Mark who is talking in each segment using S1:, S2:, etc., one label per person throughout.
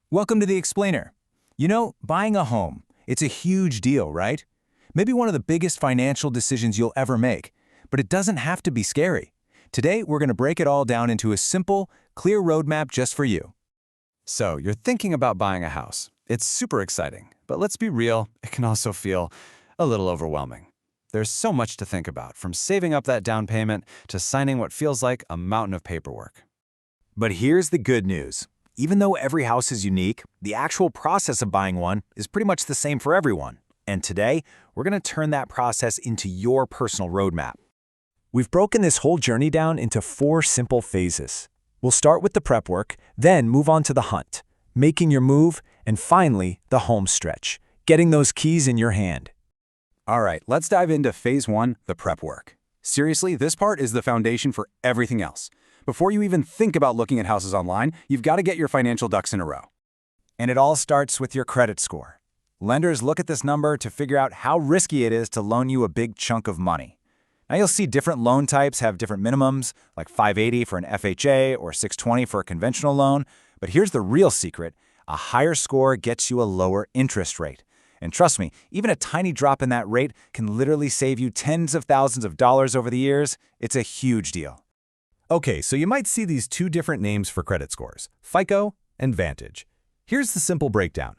S1: Welcome to The Explainer. You know, buying a home, it's a huge deal, right? Maybe one of the biggest financial decisions you'll ever make, but it doesn't have to be scary. Today, we're going to break it all down into a simple, clear roadmap just for you.
S2: So, you're thinking about buying a house. It's super exciting, but let's be real, it can also feel a little overwhelming. There's so much to think about, from saving up that down payment to signing what feels like a mountain of paperwork.
S1: But here's the good news. Even though every house is unique, the actual process of buying one is pretty much the same for everyone. And today, we're going to turn that process into your personal roadmap. We've broken this whole journey down into 4 simple phases. We'll start with the prep work, then move on to the hunt, making your move, and finally, the home stretch, getting those keys in your hand.
S2: All right, let's dive into phase 1, the prep work. Seriously, this part is the foundation for everything else. Before you even think about looking at houses online, you've got to get your financial ducks in a row.
S1: And it all starts with your credit score. Lenders look at this number to figure out how risky it is to loan you a big chunk of money. Now you'll see different loan types have different minimums, like 580 for an FHA or 620 for a conventional loan. But here's the real secret. A higher score gets you a lower interest rate. And trust me, even a tiny drop in that rate can literally save you tens of thousands of dollars over the years. It's a huge deal.
S3: Okay, so you might see these 2 different names for credit scores, FICO and Vantage. Here's the simple breakdown.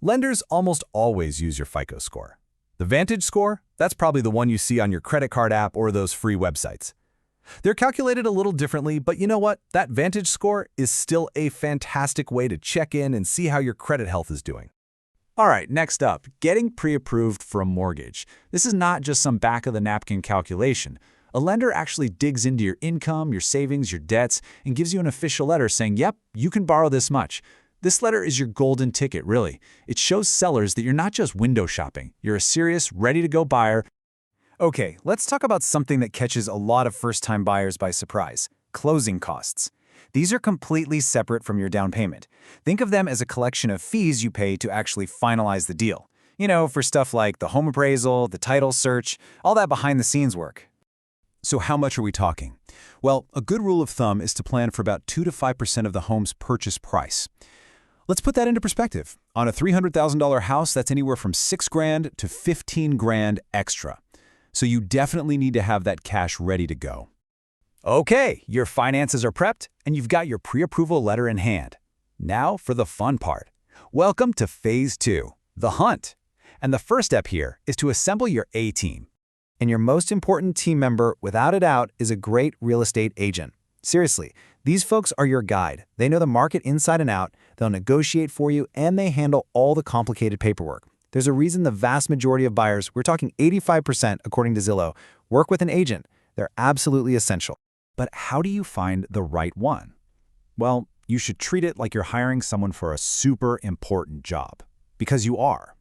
S3: Lenders almost always use your FICO score. The Vantage score, that's probably the one you see on your credit card app or those free websites. They're calculated a little differently, but you know what? That Vantage score is still a fantastic way to check in and see how your credit health is doing.
S1: All right, next up, getting pre-approved for a mortgage. This is not just some back-of-the-napkin calculation. A lender actually digs into your income, your savings, your debts, and gives you an official letter saying, yep, you can borrow this much. This letter is your golden ticket, really. It shows sellers that you're not just window shopping. You're a serious, ready-to-go buyer. Okay, let's talk about something that catches a lot of first-time buyers by surprise: closing costs. These are completely separate from your down payment. Think of them as a collection of fees you pay to actually finalize the deal. You know, for stuff like the home appraisal, the title search, all that behind-the-scenes work.
S3: So how much are we talking? Well, a good rule of thumb is to plan for about 2 to 5% of the home's purchase price. Let's put that into perspective. On a $300,000 house, that's anywhere from $6,000 to $15,000 extra. So you definitely need to have that cash ready to go.
S1: Okay, your finances are prepped, and you've got your pre-approval letter in hand. Now for the fun part. Welcome to Phase 2, the hunt. And the first step here is to assemble your A-team. And your most important team member, without a doubt, is a great real estate agent. Seriously, these folks are your guide. They know the market inside and out, they'll negotiate for you, and they handle all the complicated paperwork. There's a reason the vast majority of buyers, we're talking 85% according to Zillow, work with an agent. They're absolutely essential. But how do you find the right one? Well, you should treat it like you're hiring someone for a super important job. Because you are.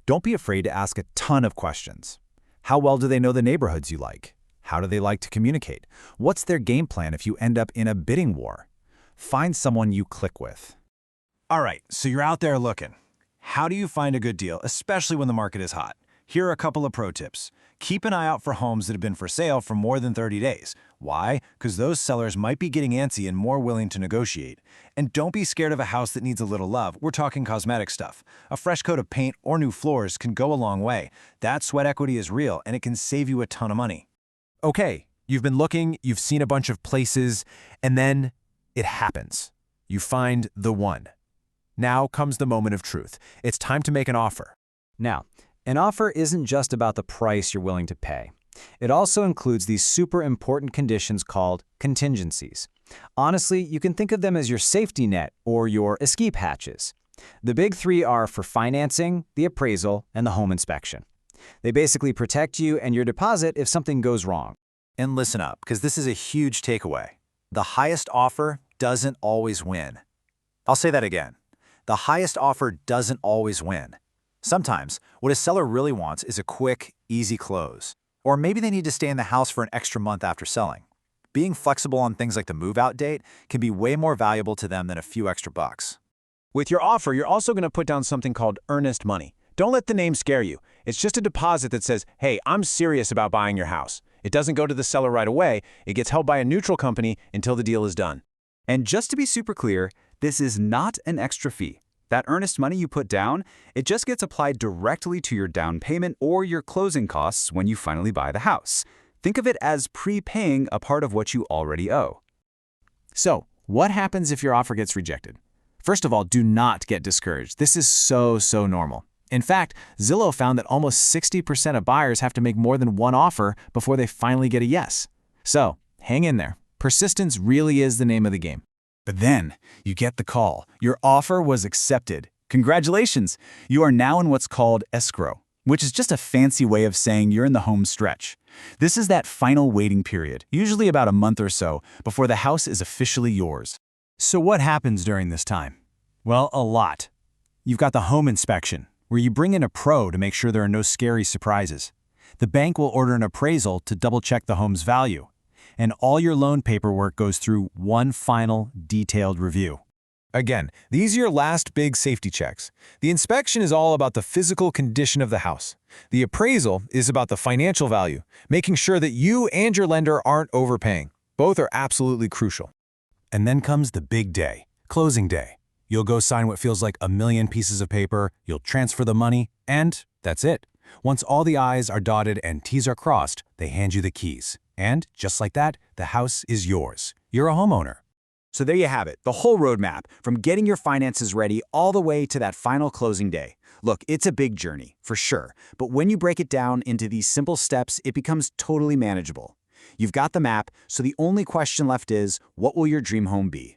S1: Don't be afraid to ask a ton of questions. How well do they know the neighborhoods you like? How do they like to communicate? What's their game plan if you end up in a bidding war? Find someone you click with. All right, so you're out there looking. How do you find a good deal, especially when the market is hot? Here are a couple of pro tips. Keep an eye out for homes that have been for sale for more than 30 days. Why? Because those sellers might be getting antsy and more willing to negotiate. And don't be scared of a house that needs a little love. We're talking cosmetic stuff. A fresh coat of paint or new floors can go a long way. That sweat equity is real, and it can save you a ton of money.
S3: Okay, you've been looking, you've seen a bunch of places, and then it happens. You find the one. Now comes the moment of truth. It's time to make an offer.
S1: Now, an offer isn't just about the price you're willing to pay. It also includes these super important conditions called contingencies. Honestly, you can think of them as your safety net or your escape hatches. The big 3 are for financing, the appraisal, and the home inspection. They basically protect you and your deposit if something goes wrong. And listen up, because this is a huge takeaway. The highest offer doesn't always win. I'll say that again. The highest offer doesn't always win. Sometimes, what a seller really wants is a quick, easy close. Or maybe they need to stay in the house for an extra month after selling. Being flexible on things like the move-out date can be way more valuable to them than a few extra bucks.
S4: With your offer, you're also going to put down something called earnest money. Don't let the name scare you. It's just a deposit that says, hey, I'm serious about buying your house. It doesn't go to the seller right away. It gets held by a neutral company until the deal is done.
S1: And just to be super clear, This is not an extra fee. That earnest money you put down, it just gets applied directly to your down payment or your closing costs when you finally buy the house. Think of it as prepaying a part of what you already owe.
S4: So, what happens if your offer gets rejected? First of all, do not get discouraged. This is so normal. In fact, Zillow found that almost 60% of buyers have to make more than one offer before they finally get a yes. So, hang in there. Persistence really is the name of the game.
S1: But then, you get the call. Your offer was accepted. Congratulations! You are now in what's called escrow, which is just a fancy way of saying you're in the home stretch. This is that final waiting period, usually about a month or so, before the house is officially yours.
S3: So what happens during this time? Well, a lot. You've got the home inspection, where you bring in a pro to make sure there are no scary surprises. The bank will order an appraisal to double-check the home's value. And all your loan paperwork goes through one final, detailed review. Again, these are your last big safety checks. The inspection is all about the physical condition of the house. The appraisal is about the financial value, making sure that you and your lender aren't overpaying. Both are absolutely crucial. And then comes the big day, closing day. You'll go sign what feels like a million pieces of paper, you'll transfer the money, and that's it. Once all the I's are dotted and T's are crossed, they hand you the keys. And just like that, the house is yours. You're a homeowner.
S1: So there you have it, the whole roadmap, from getting your finances ready all the way to that final closing day. Look, it's a big journey, for sure, but when you break it down into these simple steps, it becomes totally manageable. You've got the map, so the only question left is, what will your dream home be?